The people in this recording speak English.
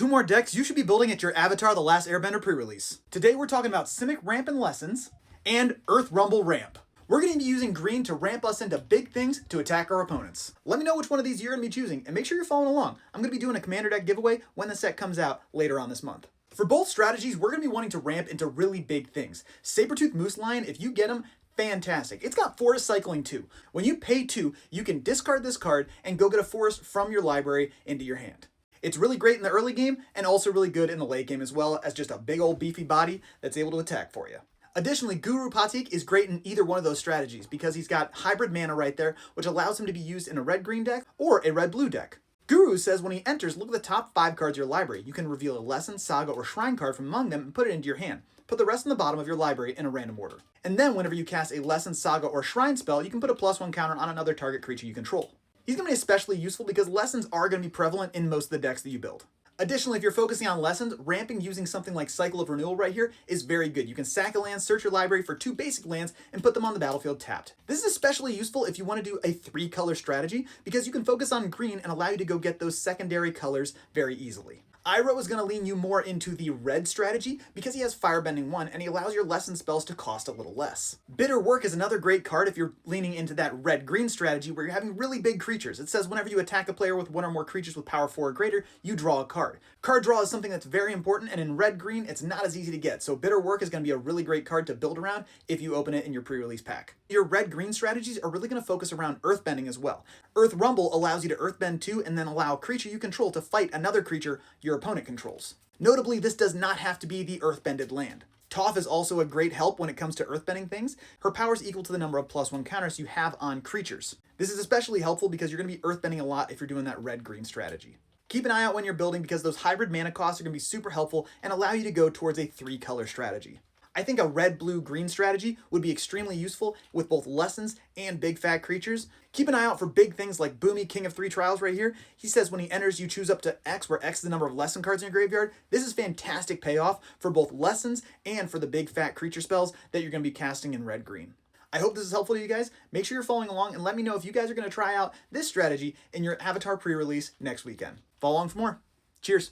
2 more decks you should be building at your Avatar: The Last Airbender Prerelease. Today we're talking about Simic Ramp and Lessons and Earth Rumble Ramp. We're going to be using green to ramp us into big things to attack our opponents. Let me know which one of these you're going to be choosing and make sure you're following along. I'm going to be doing a commander deck giveaway when the set comes out later on this month. For both strategies, we're going to be wanting to ramp into really big things. Sabertooth Moose Lion, if you get him, fantastic. It's got Forest Cycling too. When you pay 2, you can discard this card and go get a forest from your library into your hand. It's really great in the early game and also really good in the late game as well as just a big old beefy body that's able to attack for you. Additionally, Guru Patik is great in either one of those strategies because he's got hybrid mana right there, which allows him to be used in a red-green deck or a red-blue deck. Guru says when he enters, look at the top 5 cards of your library. You can reveal a Lesson, Saga, or Shrine card from among them and put it into your hand. Put the rest in the bottom of your library in a random order. And then whenever you cast a Lesson, Saga, or Shrine spell, you can put a +1 counter on another target creature you control. He's going to be especially useful because Lessons are going to be prevalent in most of the decks that you build. Additionally, if you're focusing on Lessons, ramping using something like Cycle of Renewal right here is very good. You can sack a land, search your library for 2 basic lands, and put them on the battlefield tapped. This is especially useful if you want to do a 3-color strategy because you can focus on green and allow you to go get those secondary colors very easily. Iroh is going to lean you more into the red strategy because he has Firebending 1 and he allows your lesson spells to cost a little less. Bitter Work is another great card if you're leaning into that red-green strategy where you're having really big creatures. It says whenever you attack a player with 1 or more creatures with power 4 or greater, you draw a card. Card draw is something that's very important, and in red-green, it's not as easy to get, so Bitter Work is going to be a really great card to build around if you open it in your pre-release pack. Your red-green strategies are really going to focus around Earthbending as well. Earth Rumble allows you to Earthbend 2 and then allow a creature you control to fight another creature your opponent controls. Notably, this does not have to be the Earthbended land. Toph is also a great help when it comes to earthbending things. Her power is equal to the number of +1 counters you have on creatures. This is especially helpful because you're going to be earthbending a lot if you're doing that red-green strategy. Keep an eye out when you're building because those hybrid mana costs are going to be super helpful and allow you to go towards a 3-color strategy. I think a red-blue-green strategy would be extremely useful with both Lessons and big fat creatures. Keep an eye out for big things like Boomy, King of 3 Trials right here. He says when he enters, you choose up to X, where X is the number of Lesson cards in your graveyard. This is fantastic payoff for both Lessons and for the big fat creature spells that you're going to be casting in red-green. I hope this is helpful to you guys. Make sure you're following along and let me know if you guys are going to try out this strategy in your Avatar pre-release next weekend. Follow along for more. Cheers.